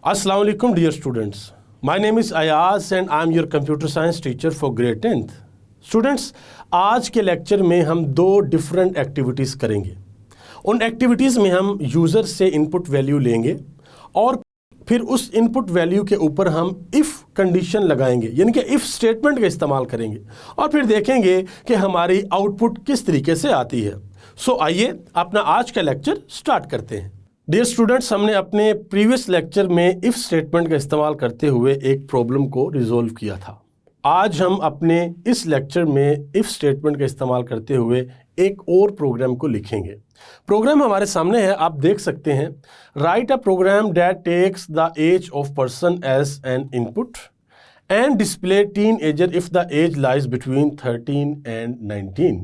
Assalamu alaikum dear students. My name is Ayaz and I am your computer science teacher for grade 10th. Students, आज के lecture में हम दो different activities करेंगे। उन activities में हम यूज़र से इनपुट वैल्यू लेंगे और फिर उस इनपुट वैल्यू के ऊपर हम इफ़ कंडीशन लगाएंगे, यानी कि इफ़ स्टेटमेंट का इस्तेमाल करेंगे और फिर देखेंगे कि हमारी आउटपुट किस तरीके से आती है। सो आइए अपना आज का लेक्चर स्टार्ट करते हैं। डियर स्टूडेंट्स, हमने अपने प्रीवियस लेक्चर में इफ़ स्टेटमेंट का इस्तेमाल करते हुए एक प्रॉब्लम को रिजोल्व किया था। आज हम अपने इस लेक्चर में इफ़ स्टेटमेंट का इस्तेमाल करते हुए एक और प्रोग्राम को लिखेंगे। प्रोग्राम हमारे सामने है, आप देख सकते हैं। Write a program that takes the age of person as an input and display teenager if the age lies between 13 and 19।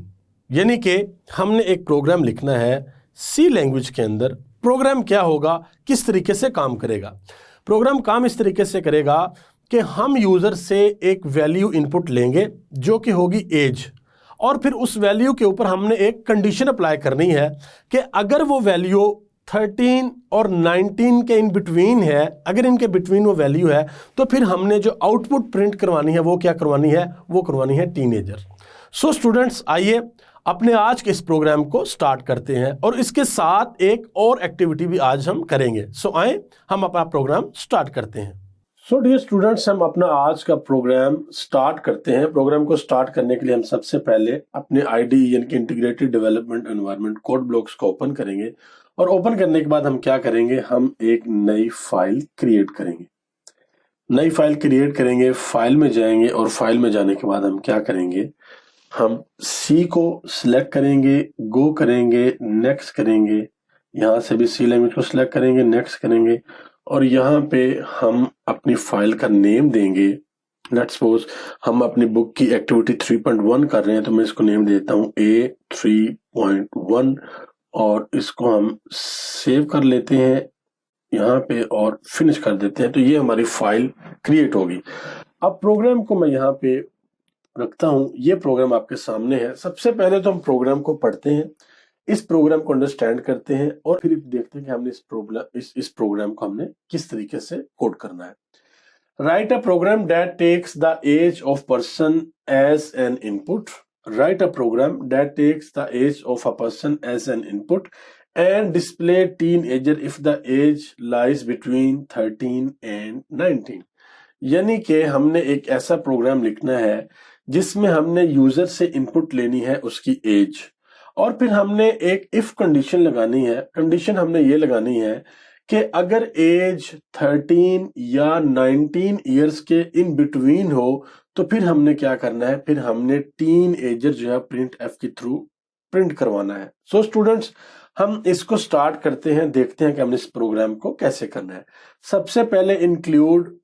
यानी कि हमने एक प्रोग्राम लिखना है सी लैंग्वेज के अंदर। प्रोग्राम क्या होगा, किस तरीके से काम करेगा? प्रोग्राम काम इस तरीके से करेगा कि हम यूज़र से एक वैल्यू इनपुट लेंगे जो कि होगी एज, और फिर उस वैल्यू के ऊपर हमने एक कंडीशन अप्लाई करनी है कि अगर वो वैल्यू 13 और 19 के इन बिटवीन है, अगर इनके बिटवीन वो वैल्यू है, तो फिर हमने जो आउटपुट प्रिंट करवानी है वो क्या करवानी है? वो करवानी है टीनेजर। सो स्टूडेंट्स, आइए अपने आज के इस प्रोग्राम को स्टार्ट करते हैं और इसके साथ एक और एक्टिविटी भी आज हम करेंगे। सो आए हम अपना प्रोग्राम स्टार्ट करते हैं। सो डियर स्टूडेंट्स, हम अपना आज का प्रोग्राम स्टार्ट करते हैं। प्रोग्राम को स्टार्ट करने के लिए हम सबसे पहले अपने आईडी यानी कि integrated development environment code blocks को ओपन करेंगे और ओपन करने के बाद हम क्या करेंगे, हम एक नई फाइल क्रिएट करेंगे। नई फाइल क्रिएट करेंगे, फाइल में जाएंगे और फाइल में जाने के बाद हम क्या करेंगे, हम सी को सिलेक्ट करेंगे, गो करेंगे, नेक्स्ट करेंगे। यहाँ से भी सी लैंग्वेज को सिलेक्ट करेंगे, नेक्स्ट करेंगे और यहाँ पे हम अपनी फाइल का नेम देंगे। लेट्स सपोज हम अपनी बुक की एक्टिविटी 3.1 कर रहे हैं, तो मैं इसको नेम देता हूँ A3.1 और इसको हम सेव कर लेते हैं यहाँ पे और फिनिश कर देते हैं। तो ये हमारी फाइल क्रिएट होगी। अब प्रोग्राम को मैं यहाँ पे रखता हूं, ये प्रोग्राम आपके सामने है। सबसे पहले तो हम प्रोग्राम को पढ़ते हैं, इस प्रोग्राम को अंडरस्टैंड करते हैं और फिर देखते हैं कि हमने इस प्रोग्राम को हमने किस तरीके से कोड करना है। Write a program that takes the age of person as an input. Write a program that takes the age of a person as an input and display teenager if the age lies between 13 and 19। यानी कि हमने एक ऐसा programme लिखना है जिसमें हमने user से इनपुट लेनी है उसकी एज, और फिर हमने एक इफ कंडीशन लगानी है। कंडीशन हमने ये लगानी है कि अगर एज 13 या 19 इयर्स के इन बिटवीन हो तो फिर हमने क्या करना है, फिर हमने टीन एजर जो है प्रिंट एफ के थ्रू प्रिंट करवाना है। सो स्टूडेंट्स, हम इसको स्टार्ट करते हैं, देखते हैं कि हमने इस प्रोग्राम को कैसे करना है। सबसे पहले इंक्लूड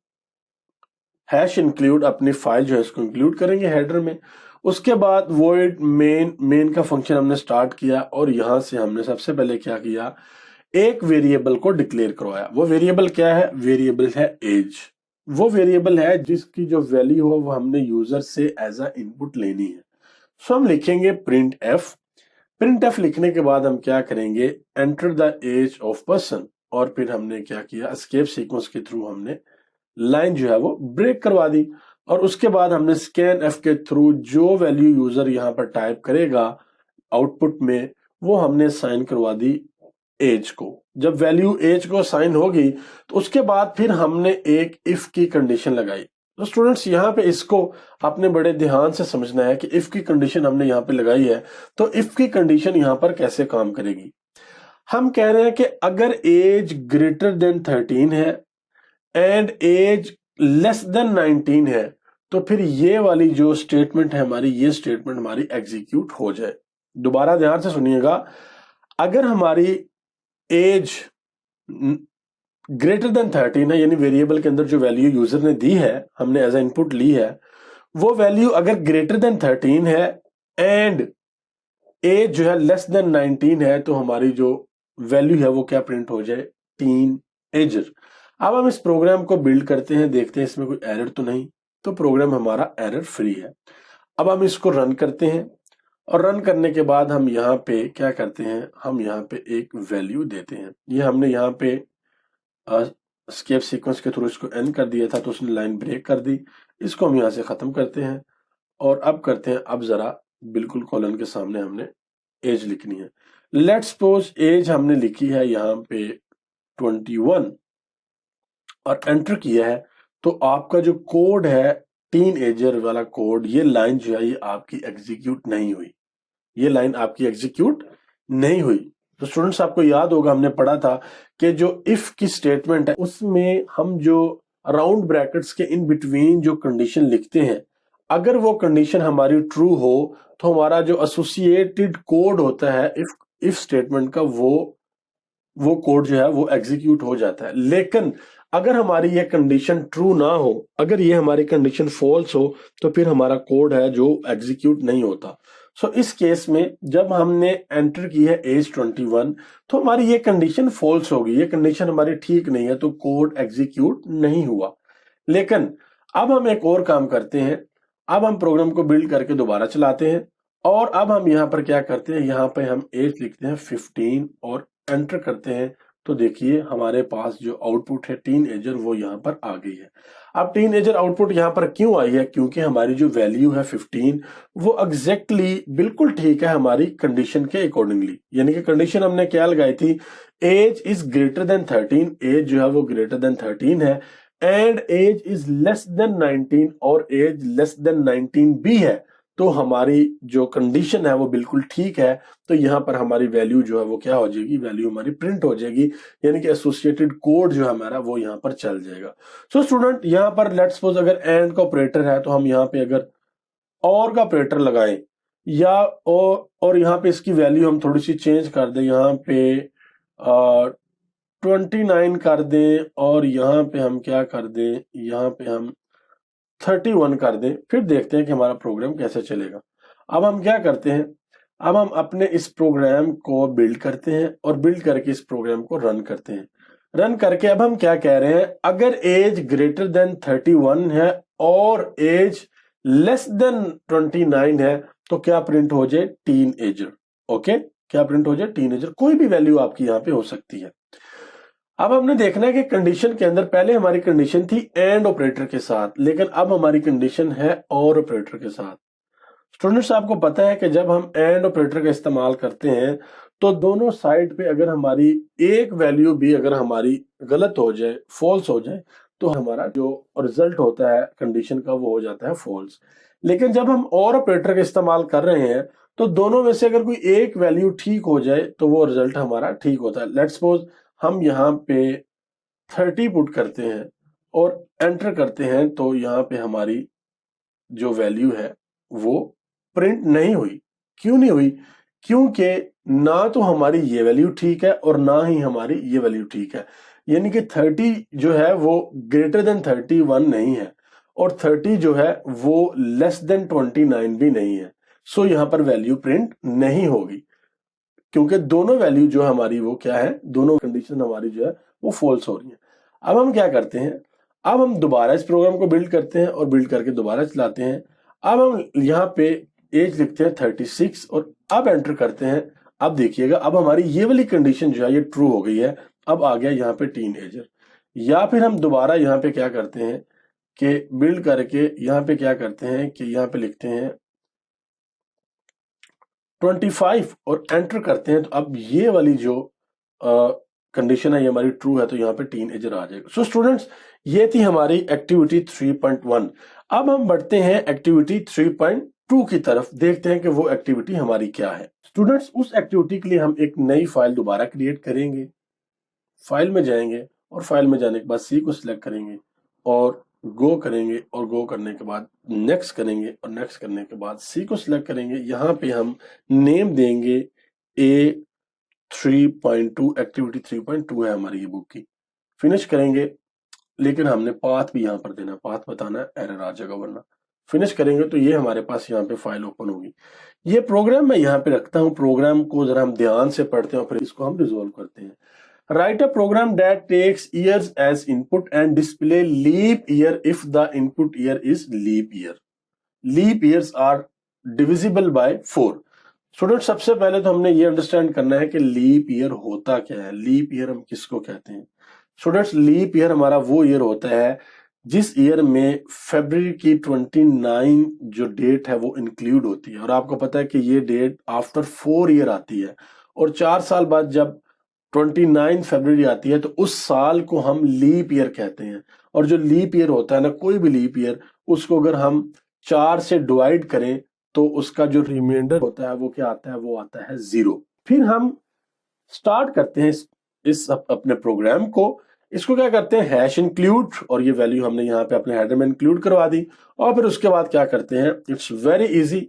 अपनी फाइल जो है इसको इंक्लूड करेंगे हेडर में। उसके बाद void मेन का फंक्शन हमने स्टार्ट किया और यहां से हमने सबसे पहले क्या किया, एक वेरिएबल को डिक्लेयर करवाया। वो वेरिएबल क्या है? वेरिएबल है एज। वो वेरिएबल है जिसकी जो वैल्यू हो वो हमने यूजर से एज अ इनपुट लेनी है। सो हम लिखेंगे प्रिंट एफ लिखने के बाद हम क्या करेंगे, enter the age of person, और फिर हमने क्या किया, एस्केप सीक्वेंस के थ्रू हमने लाइन जो है वो ब्रेक करवा दी और उसके बाद हमने स्कैन एफ के थ्रू जो वैल्यू यूजर यहां पर टाइप करेगा आउटपुट में वो हमने साइन करवा दी एज को। जब वैल्यू एज को साइन होगी तो उसके बाद फिर हमने एक इफ की कंडीशन लगाई। तो स्टूडेंट्स, यहाँ पे इसको आपने बड़े ध्यान से समझना है कि इफ की कंडीशन हमने यहाँ पे लगाई है। तो इफ की कंडीशन यहाँ पर कैसे काम करेगी, हम कह रहे हैं कि अगर एज ग्रेटर देन 13 है एंड एज लेस देन 19 है तो फिर ये वाली जो स्टेटमेंट है हमारी, ये स्टेटमेंट हमारी एग्जीक्यूट हो जाए। दोबारा ध्यान से सुनिएगा, अगर हमारी एज ग्रेटर देन 13 है, यानी वेरिएबल के अंदर जो वैल्यू यूजर ने दी है, हमने एज ए इनपुट ली है, वो वैल्यू अगर ग्रेटर देन 13 है एंड एज जो है लेस देन 19 है तो हमारी जो वैल्यू है वो क्या प्रिंट हो जाए, टीन एजर। अब हम इस प्रोग्राम को बिल्ड करते हैं, देखते हैं इसमें कोई एरर तो नहीं। तो प्रोग्राम हमारा एरर फ्री है। अब हम इसको रन करते हैं और रन करने के बाद हम यहाँ पे क्या करते हैं, हम यहाँ पे एक वैल्यू देते हैं। ये हमने यहाँ पे स्केप सीक्वेंस के थ्रू इसको एन कर दिया था तो उसने लाइन ब्रेक कर दी। इसको हम यहाँ से खत्म करते हैं और अब करते हैं, अब जरा बिल्कुल कॉलन के सामने हमने एज लिखनी है। लेट्स सपोज एज हमने लिखी है यहाँ पे 21 और एंटर किया है, तो आपका जो कोड है टीन एजर वाला कोड, ये लाइन जो है ये आपकी एग्जीक्यूट नहीं हुई, ये लाइन आपकी एग्जीक्यूट नहीं हुई। तो स्टूडेंट्स आपको याद होगा हमने पढ़ा था कि जो इफ की स्टेटमेंट है उसमें हम जो राउंड ब्रैकेट्स के इन बिटवीन जो कंडीशन लिखते हैं, अगर वो कंडीशन हमारी ट्रू हो तो हमारा जो एसोसिएटेड कोड होता है इफ स्टेटमेंट का, वो कोड जो है वो एग्जीक्यूट हो जाता है। लेकिन अगर हमारी ये कंडीशन ट्रू ना हो, अगर ये हमारी कंडीशन फॉल्स हो, तो फिर हमारा कोड है जो एग्जीक्यूट नहीं होता। सो इस केस में जब हमने एंटर की है एज 21, तो हमारी ये कंडीशन फॉल्स होगी, ये कंडीशन हमारी ठीक नहीं है, तो कोड एग्जीक्यूट नहीं हुआ। लेकिन अब हम एक और काम करते हैं, अब हम प्रोग्राम को बिल्ड करके दोबारा चलाते हैं और अब हम यहाँ पर क्या करते हैं, यहाँ पे हम एज लिखते हैं 15 और एंटर करते हैं। तो देखिए हमारे पास जो आउटपुट है टीन एजर वो यहाँ पर आ गई है। अब टीन एजर आउटपुट यहाँ पर क्यों आई है, क्योंकि हमारी जो वैल्यू है 15 वो एग्जैक्टली बिल्कुल ठीक है हमारी कंडीशन के अकॉर्डिंगली। यानी कि कंडीशन हमने क्या लगाई थी, age is greater than 13, age जो है वो ग्रेटर देन 13 है, and age is less than 19 और एज लेस देन 19 भी है। तो हमारी जो कंडीशन है वो बिल्कुल ठीक है, तो यहाँ पर हमारी वैल्यू जो है वो क्या हो जाएगी, वैल्यू हमारी प्रिंट हो जाएगी, यानी कि एसोसिएटेड कोड जो है हमारा वो यहाँ पर चल जाएगा। सो स्टूडेंट यहाँ पर लेट्स सपोज अगर एंड का ऑपरेटर है तो हम यहाँ पे अगर और का ऑपरेटर लगाएं या और यहाँ पे इसकी वैल्यू हम थोड़ी सी चेंज कर दें, यहाँ पे 29 कर दें और यहाँ पे हम क्या कर दें, यहाँ पे हम 31 कर दें, फिर देखते हैं कि हमारा प्रोग्राम कैसे चलेगा। अब हम क्या करते हैं, अब हम अपने इस प्रोग्राम को बिल्ड करते हैं और बिल्ड करके इस प्रोग्राम को रन करते हैं। रन करके अब हम क्या कह रहे हैं, अगर एज ग्रेटर देन 31 है और एज लेस देन 29 है तो क्या प्रिंट हो जाए, टीन एजर। ओके, क्या प्रिंट हो जाए, टीन एजर। कोई भी वैल्यू आपकी यहाँ पे हो सकती है। अब हमने देखना है कि कंडीशन के अंदर पहले हमारी कंडीशन थी एंड ऑपरेटर के साथ, लेकिन अब हमारी कंडीशन है और ऑपरेटर के साथ। स्टूडेंट्स आपको पता है कि जब हम एंड ऑपरेटर का इस्तेमाल करते हैं तो दोनों साइड पे अगर हमारी एक वैल्यू भी अगर हमारी गलत हो जाए, फॉल्स हो जाए, तो हमारा जो रिजल्ट होता है कंडीशन का वो हो जाता है फॉल्स। लेकिन जब हम और ऑपरेटर का इस्तेमाल कर रहे हैं तो दोनों में से अगर कोई एक वैल्यू ठीक हो जाए तो वो रिजल्ट हमारा ठीक होता है। लेट्स सपोज हम यहाँ पे 30 पुट करते हैं और एंटर करते हैं, तो यहाँ पे हमारी जो वैल्यू है वो प्रिंट नहीं हुई। क्यों नहीं हुई, क्योंकि ना तो हमारी ये वैल्यू ठीक है और ना ही हमारी ये वैल्यू ठीक है। यानी कि 30 जो है वो ग्रेटर देन 31 नहीं है और 30 जो है वो लेस देन 29 भी नहीं है। सो यहाँ पर वैल्यू प्रिंट नहीं होगी, क्योंकि दोनों वैल्यू जो हमारी वो क्या है, दोनों कंडीशन हमारी जो है वो फॉल्स हो रही है। अब हम क्या करते हैं, अब हम दोबारा इस प्रोग्राम को बिल्ड करते हैं और बिल्ड करके दोबारा चलाते हैं। अब हम यहाँ पे एज लिखते हैं 36 और अब एंटर करते हैं। अब देखिएगा अब हमारी ये वाली कंडीशन जो है ये ट्रू हो गई है, अब आ गया यहाँ पे टीन एजर। या फिर हम दोबारा यहाँ पे क्या करते हैं कि बिल्ड करके यहाँ पे क्या करते हैं कि यहाँ पे लिखते हैं 25 और एंटर करते हैं, तो अब ये वाली जो कंडीशन है ये हमारी ट्रू है, तो यहाँ पे टीन एजर आ जाएगा। सो स्टूडेंट्स ये थी हमारी एक्टिविटी 3.1। अब हम बढ़ते हैं एक्टिविटी 3.2 की तरफ, देखते हैं कि वो एक्टिविटी हमारी क्या है। स्टूडेंट्स उस एक्टिविटी के लिए हम एक नई फाइल दोबारा क्रिएट करेंगे। फाइल में जाएंगे और फाइल में जाने के बाद सी को सिलेक्ट करेंगे और गो करेंगे और गो करने के बाद नेक्स्ट करेंगे और नेक्स्ट करने के बाद सी को सिलेक्ट करेंगे। यहाँ पे हम नेम देंगे A3.2, एक्टिविटी 3.2 है हमारी ये बुक की। फिनिश करेंगे, लेकिन हमने पाथ भी यहाँ पर देना, पाथ बताना है, एरर आ जाएगा वरना। फिनिश करेंगे तो ये हमारे पास यहाँ पे फाइल ओपन होगी। ये प्रोग्राम मैं यहाँ पे रखता हूँ, प्रोग्राम को जरा हम ध्यान से पढ़ते हैं और फिर इसको हम रिजोल्व करते हैं। Write a program that takes years as input and display leap year if the input year is leap year. Leap years are divisible by 4. Student सबसे पहले तो हमने ये अंडरस्टैंड करना है कि लीप ईयर होता क्या है, लीप ईयर हम किसको कहते हैं। स्टूडेंट्स लीप ईयर हमारा वो ईयर होता है जिस ईयर में फरवरी की 29 जो डेट है वो इंक्लूड होती है, और आपको पता है कि ये डेट आफ्टर 4 ईयर आती है, और 4 साल बाद जब 29 फरवरी आती है तो उस साल को हम लीप ईयर कहते हैं। और जो लीप ईयर होता है ना, कोई भी लीप ईयर, उसको अगर हम 4 से डिवाइड करें तो उसका जो रिमाइंडर होता है वो क्या आता है, वो आता है 0। फिर हम स्टार्ट करते हैं इस अपने प्रोग्राम को। इसको क्या करते हैं, हैश इंक्लूड, और ये वैल्यू हमने यहाँ पे अपने हेडर में इंक्लूड करवा दी। और फिर उसके बाद क्या करते हैं, इट्स वेरी इजी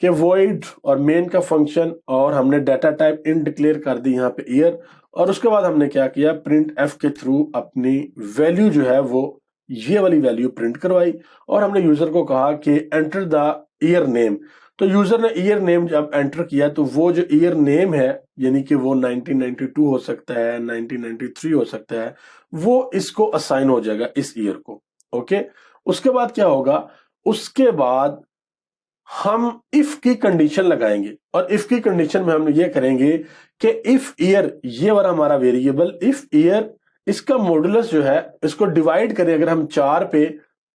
कि void और मेन का फंक्शन, और हमने डाटा टाइप इन डिक्लेयर कर दी यहाँ पे ईयर, और उसके बाद हमने क्या किया, प्रिंट एफ के थ्रू अपनी वैल्यू जो है वो ये वाली वैल्यू प्रिंट करवाई। और हमने यूजर को कहा कि एंटर द ईयर नेम। तो यूजर ने ईयर नेम जब एंटर किया तो वो जो ईयर नेम है, यानी कि वो 1992 हो सकता है, 1993 हो सकता है, वो इसको असाइन हो जाएगा इस ईयर को। ओके, उसके बाद क्या होगा, उसके बाद हम इफ की कंडीशन लगाएंगे, और इफ की कंडीशन में हम ये करेंगे कि इफ ईयर, ये वाला हमारा वेरिएबल इफ ईयर, इसका मॉडुलस जो है इसको डिवाइड करें अगर हम 4 पे,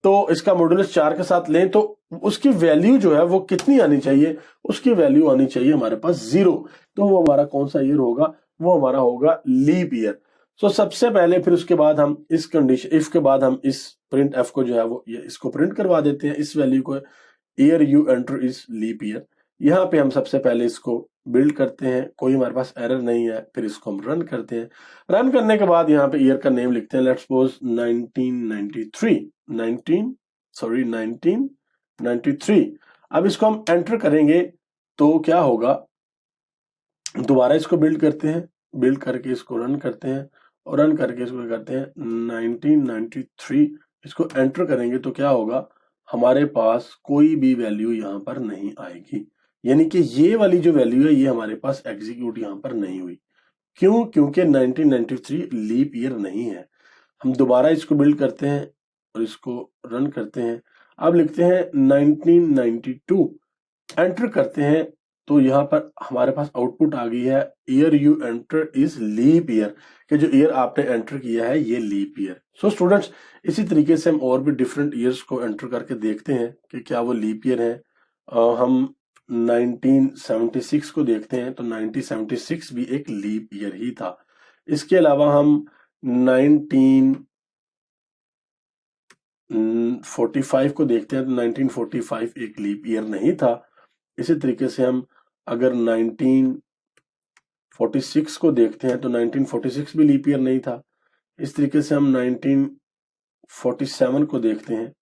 तो इसका मॉडुलस 4 के साथ लें तो उसकी वैल्यू जो है वो कितनी आनी चाहिए, उसकी वैल्यू आनी चाहिए हमारे पास 0। तो वो हमारा कौन सा ईयर होगा, वो हमारा होगा लीप ईयर। सो सबसे पहले फिर उसके बाद हम इस कंडीशन इफ के बाद हम इस प्रिंट एफ को जो है वो इसको प्रिंट करवा देते हैं, इस वैल्यू को, year you enter is leap year. यहाँ पे हम सबसे पहले इसको बिल्ड करते हैं, कोई हमारे पास एरर नहीं है। फिर इसको हम रन करते हैं। रन करने के बाद यहाँ पे ईयर का नेम लिखते हैं, लेट्स सपोज 1993। अब इसको हम एंटर करेंगे तो क्या होगा, दोबारा इसको बिल्ड करते हैं, बिल्ड करके इसको रन करते हैं, और रन करके इसको करते हैं 1993, इसको एंटर करेंगे तो क्या होगा, हमारे पास कोई भी वैल्यू यहाँ पर नहीं आएगी। यानी कि ये वाली जो वैल्यू है ये हमारे पास एग्जीक्यूट यहाँ पर नहीं हुई। क्यों? क्योंकि 1993 लीप ईयर नहीं है। हम दोबारा इसको बिल्ड करते हैं और इसको रन करते हैं। अब लिखते हैं 1992, एंटर करते हैं तो यहाँ पर हमारे पास आउटपुट आ गई है, year you enter is leap year, कि जो ईयर आपने एंटर किया है ये लीप ईयर। सो स्टूडेंट्स, इसी तरीके से हम और भी डिफरेंट ईयर्स को एंटर करके देखते हैं कि क्या वो लीप ईयर है। हम 1976 को देखते हैं तो 1976 भी एक लीप ईयर ही था। इसके अलावा हम 1945 को देखते हैं तो 1945 एक लीप ईयर नहीं था। इसी तरीके से हम अगर 1946 को देखते हैं तो 1946 भी लीप ईयर नहीं था। इस तरीके से हम 1947 को देखते हैं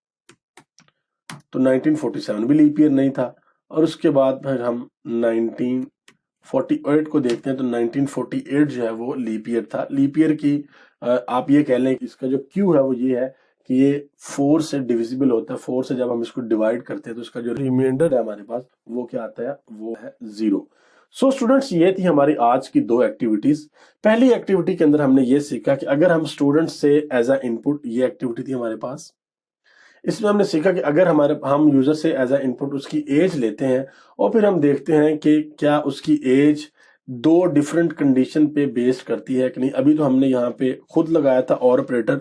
तो 1947 भी लीप ईयर नहीं था। और उसके बाद फिर हम 1948 को देखते हैं तो 1948 जो है वो लीप ईयर था। लीप ईयर की आप ये कह लें कि इसका जो क्यू है वो ये है कि ये 4 से डिविजिबल होता है। 4 से जब हम इसको डिवाइड करते हैं तो इसका जो रिमाइंडर है हमारे पास वो क्या आता है, वो है 0। सो स्टूडेंट्स, ये थी हमारी आज की 2 एक्टिविटीज। पहली एक्टिविटी के अंदर हमने ये सीखा कि अगर हम स्टूडेंट से एज अ इनपुट, ये एक्टिविटी थी हमारे पास, इसमें हमने सीखा कि अगर हम यूजर से एज अ इनपुट उसकी एज लेते हैं और फिर हम देखते हैं कि क्या उसकी एज 2 डिफरेंट कंडीशन पे बेस करती है कि नहीं। अभी तो हमने यहाँ पे खुद लगाया था और ऑपरेटर,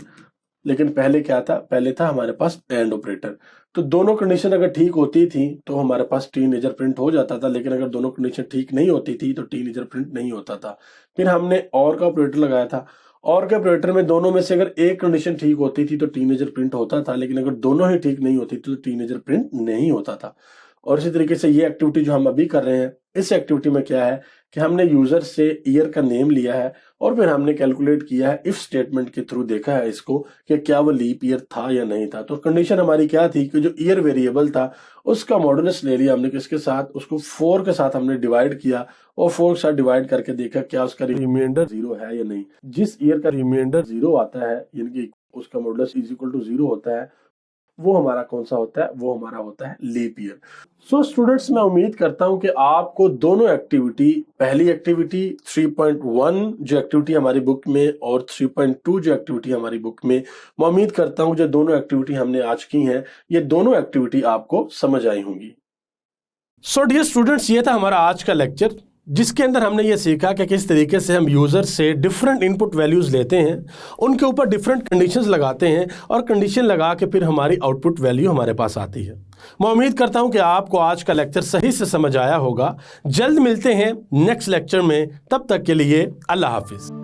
लेकिन पहले क्या था, पहले था हमारे पास एंड ऑपरेटर। तो दोनों कंडीशन अगर ठीक होती थी तो हमारे पास टीनेजर प्रिंट हो जाता था, लेकिन अगर दोनों कंडीशन ठीक नहीं होती थी तो टीनेजर प्रिंट नहीं होता था। फिर हमने और का ऑपरेटर लगाया था, और के ऑपरेटर में दोनों में से अगर एक कंडीशन ठीक होती थी तो टीनेजर प्रिंट होता था, लेकिन अगर दोनों ही ठीक नहीं होती तो टीनेजर प्रिंट नहीं होता था। और इसी तरीके से ये एक्टिविटी जो हम अभी कर रहे हैं, इस एक्टिविटी में क्या है कि हमने यूजर से ईयर का नेम लिया है और फिर हमने कैलकुलेट किया है, इफ स्टेटमेंट के थ्रू देखा है इसको कि क्या वो लीप ईयर था या नहीं था। तो कंडीशन हमारी क्या थी कि जो ईयर वेरिएबल था उसका मॉडुलस ले लिया हमने, किसके साथ, उसको 4 के साथ हमने डिवाइड किया, और 4 के साथ डिवाइड करके देखा क्या उसका रिमाइंडर 0 है या नहीं। जिस ईयर का रिमाइंडर 0 आता है, यानी कि उसका मॉडुलस इज इक्वल टू 0 होता है, वो हमारा कौन सा होता है, वो हमारा होता है लीप ईयर। सो स्टूडेंट्स, मैं उम्मीद करता हूं कि आपको दोनों एक्टिविटी, पहली एक्टिविटी 3.1 जो एक्टिविटी हमारी बुक में और 3.2 जो एक्टिविटी हमारी बुक में, मैं उम्मीद करता हूं जो दोनों एक्टिविटी हमने आज की हैं, ये दोनों एक्टिविटी आपको समझ आई होंगी। सो डियर स्टूडेंट्स, ये था हमारा आज का लेक्चर। जिसके अंदर हमने ये सीखा कि किस तरीके से हम यूज़र से डिफरेंट इनपुट वैल्यूज़ लेते हैं, उनके ऊपर डिफरेंट कंडीशंस लगाते हैं और कंडीशन लगा के फिर हमारी आउटपुट वैल्यू हमारे पास आती है। मैं उम्मीद करता हूं कि आपको आज का लेक्चर सही से समझ आया होगा। जल्द मिलते हैं नेक्स्ट लेक्चर में, तब तक के लिए अल्लाह हाफिज़।